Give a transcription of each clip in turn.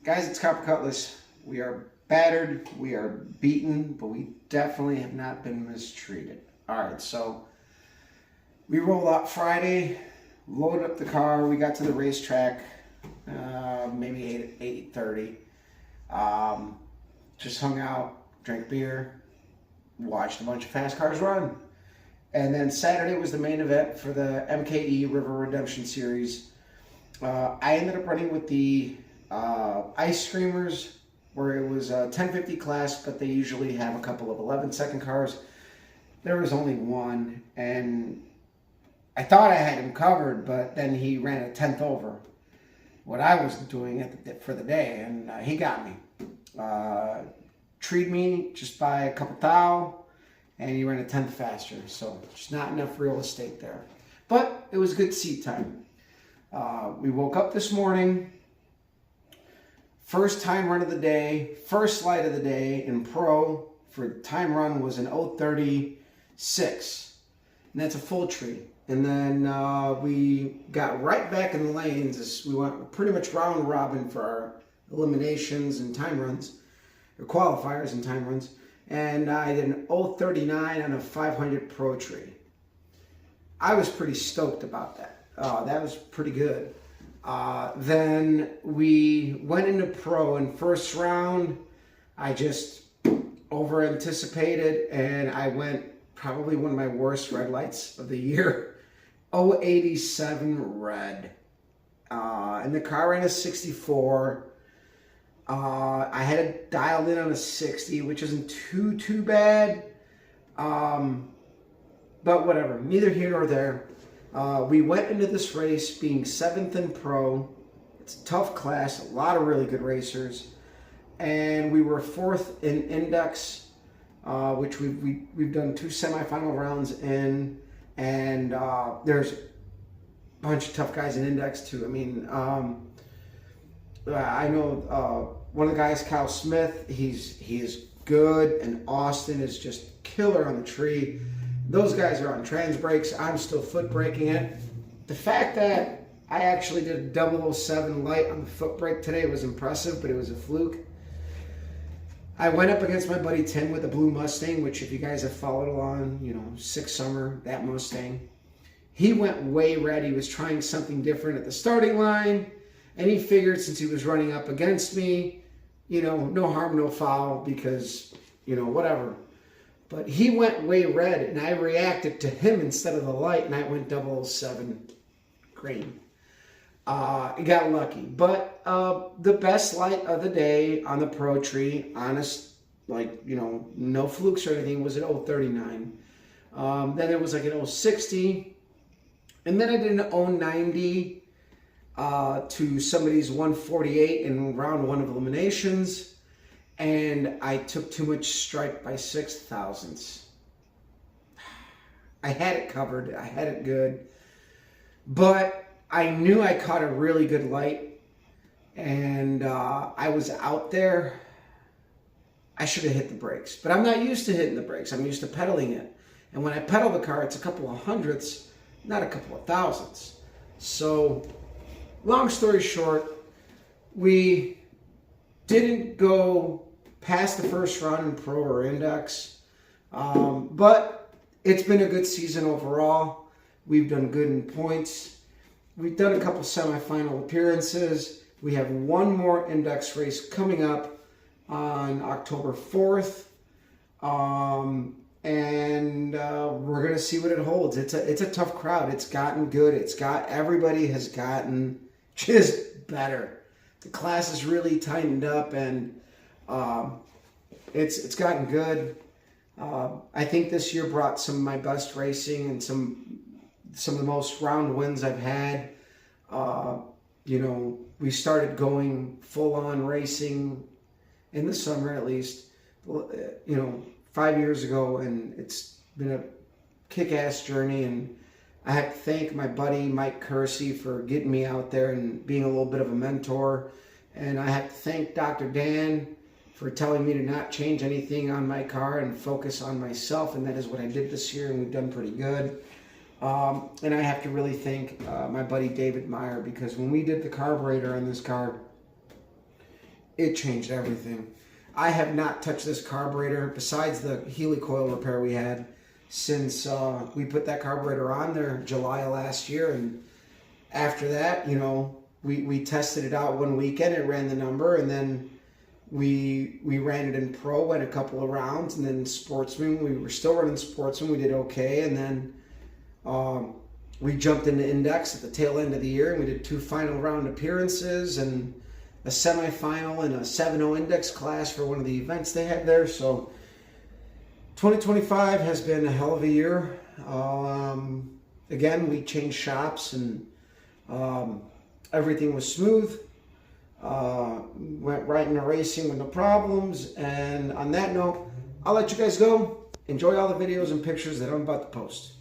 Guys, it's Copper Cutlass. We are battered, we are beaten, but we definitely have not been mistreated. All right, so we rolled out Friday, loaded up the car. We got to the racetrack, maybe 8:30. Just hung out, drank beer, watched a bunch of fast cars run. And then Saturday was the main event for the MKE River Redemption Series. I ended up running with the Ice Screamers, where it was a 1050 class, but they usually have a couple of 11-second cars. There was only one, and I thought I had him covered, but then he ran a tenth over what I was doing for the day, and he got me. Treed me just by a couple thou, and he ran a tenth faster, so just not enough real estate there. But it was good seat time. We woke up this morning. First time run of the day, first light of the day in pro for time run was an 0:36, and that's a full tree. And then we got right back in the lanes as we went pretty much round robin for our eliminations and time runs, or qualifiers and time runs. And I did an 0:39 on a 500 pro tree. I was pretty stoked about that. That was pretty good. Then we went into pro, and first round I just over anticipated, and I went probably one of my worst red lights of the year. 0:87 red. And the car ran a 64. I had it dialed in on a 60, which isn't too bad. But whatever, neither here nor there. We went into this race being 7th in pro. It's a tough class, a lot of really good racers. And we were 4th in index, which we've done 2 semifinal rounds in. And there's a bunch of tough guys in index too. I mean, I know one of the guys, Kyle Smith, he is good, and Austin is just killer on the tree. Those guys are on trans brakes. I'm still foot braking it. The fact that I actually did a 007 light on the foot brake today was impressive, but it was a fluke. I went up against my buddy Tim with a blue Mustang, which if you guys have followed along, you know, 6 summer, that Mustang. He went way red. He was trying something different at the starting line, and he figured since he was running up against me, you know, no harm, no foul, because, you know, whatever. But he went way red, and I reacted to him instead of the light, and I went 007 green. I got lucky. But the best light of the day on the pro tree, honest, like, you know, no flukes or anything, was at 0:39. Then there was like an 0:60. And then I did an 0:90 to somebody's 1:48 in round 1 of eliminations. And I took too much stripe by 6 thousandths. I had it covered. I had it good. But I knew I caught a really good light. And I was out there. I should have hit the brakes. But I'm not used to hitting the brakes. I'm used to pedaling it. And when I pedal the car, it's a couple of hundredths, not a couple of thousandths. So, long story short, we didn't go past the first round in pro or index, but it's been a good season overall. We've done good in points. We've done a couple semifinal appearances. We have one more index race coming up on October 4th, and we're gonna see what it holds. It's a tough crowd. It's gotten good. Everybody has gotten just better. The class has really tightened up, and it's gotten good. I think this year brought some of my best racing and some of the most round wins I've had. You know, we started going full-on racing in the summer, at least, you know, 5 years ago, and it's been a kick-ass journey. And I have to thank my buddy Mike Kersey for getting me out there and being a little bit of a mentor. And I have to thank Dr. Dan for telling me to not change anything on my car and focus on myself. And that is what I did this year, and we've done pretty good. And I have to really thank my buddy David Meyer, because when we did the carburetor on this car, it changed everything. I have not touched this carburetor besides the Healy coil repair we had since we put that carburetor on there July of last year. And after that, you know, we tested it out one weekend. It ran the number, and then we ran it in pro, went a couple of rounds, and then Sportsman. We were still running Sportsman. We did okay, and then we jumped into Index at the tail end of the year, and we did 2 final round appearances and a semifinal and a 7-0 Index class for one of the events they had there. So 2025 has been a hell of a year. Again, we changed shops, and everything was smooth. Went right into racing with no problems. And on that note, I'll let you guys go. Enjoy all the videos and pictures that I'm about to post.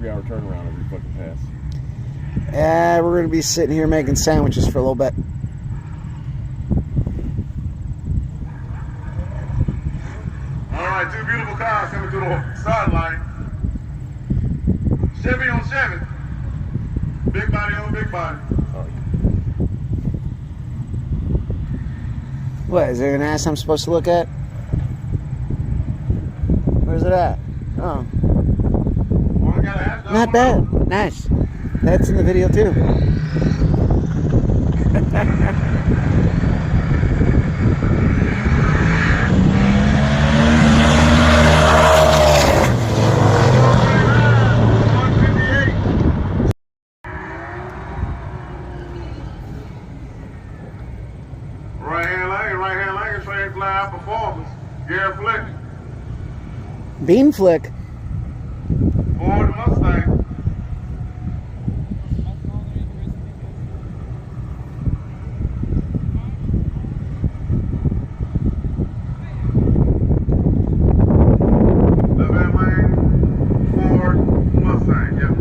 3-hour turnaround every fucking pass. Yeah, we're gonna be sitting here making sandwiches for a little bit. All right, two beautiful cars coming through the sideline. Chevy on Chevy. Big body on big body. What, is there an ass I'm supposed to look at? Where's it at? Oh, One got a hash down, not one bad. out. Nice. That's in the video too. Right hand lane, straight fly performance. Gary Flick, Bean flick. Ford Mustang. Left hand lane, Ford Mustang, yeah.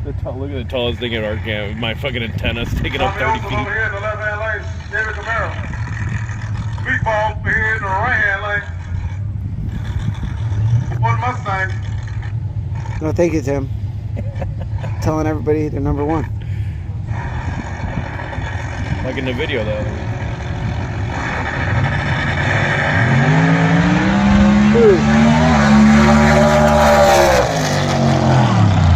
Look at the tallest thing in our camp. My fucking antenna sticking up 30 feet. Over here in the left hand lane, Chevy Camaro. Meatball over here in the right hand lane. Ford Mustang. No, thank you, Tim. Telling everybody they're number one. Like in the video, though.